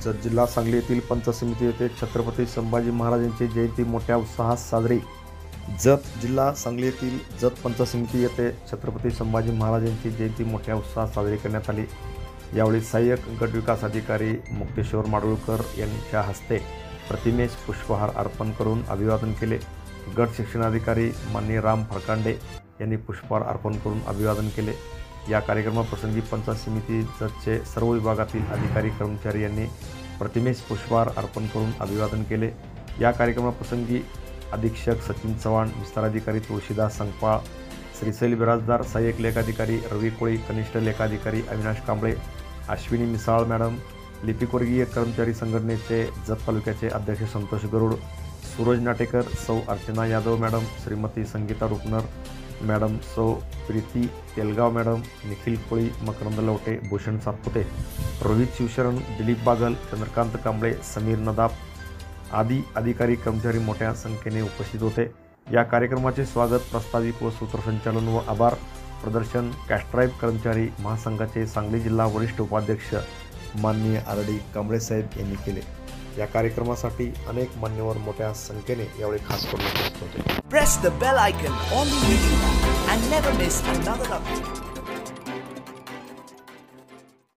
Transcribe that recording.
जत जिल्हा सांगली येथील पंचायत समिती येथे छत्रपती संभाजी महाराजांची जयंती मोठ्या उत्साहात साजरी। जत जिल्हा सांगली येथील जत पंचायत समिती येथे छत्रपती संभाजी महाराजांची जयंती मोठ्या उत्साहात साजरी करण्यात आली। यावेळी सहाय्यक गट विकास अधिकारी मुक्तेश्वर माडगूळकर यांच्या हस्ते प्रतिमेस पुष्पहार अर्पण करून अभिवादन केले। गट शिक्षणाधिकारी माननीय राम फरकांडे यांनी पुष्पहार अर्पण करून अभिवादन केले। या कार्यक्रमाप्रसंगी पंचायत समिती जतचे सर्व विभागातील अधिकारी कर्मचारी यांनी प्रतिमेस पुष्पहार अर्पण करून अभिवादन केले। या कार्यक्रमाप्रसंगी अधीक्षक सचिन चव्हाण, विस्ताराधिकारी तुळशीदास संगपाळ, श्रीशैल बिराजदार, सहाय्यक लेखाधिकारी रवी कोळी, कनिष्ठ लेखाधिकारी अविनाश कांबळे, अश्विनी मिसाळ मॅडम, लिपिकवर्गीय कर्मचारी संघटनेचे जत तालुक्याचे अध्यक्ष संतोष गरुड, सूरज नाटेकर, सौ अर्चना यादव मॅडम, श्रीमती संगीता रुपनर मॅडम, सौ प्रीती तेलगाव मॅडम, निखिल कोळी, मकरंद लवटे, भूषण सातपुते, रोहित शिवशरण, दिलीप बागल, चंद्रकांत कांबळे, समीर नदाब आदी अधिकारी कर्मचारी मोठ्या संख्येने उपस्थित होते। या कार्यक्रमाचे स्वागत, प्रास्ताविक व सूत्रसंचालन व आभार प्रदर्शन कॅस्ट्राईब कर्मचारी महासंघाचे सांगली जिल्हा वरिष्ठ उपाध्यक्ष माननीय आरडी कांबळे साहेब यांनी केले। या कार्यक्रमासाठी अनेक मान्यवर मोठ्या संख्येने यावेळी खास करून उपस्थित होते। Press the bell icon on the video and never miss another update.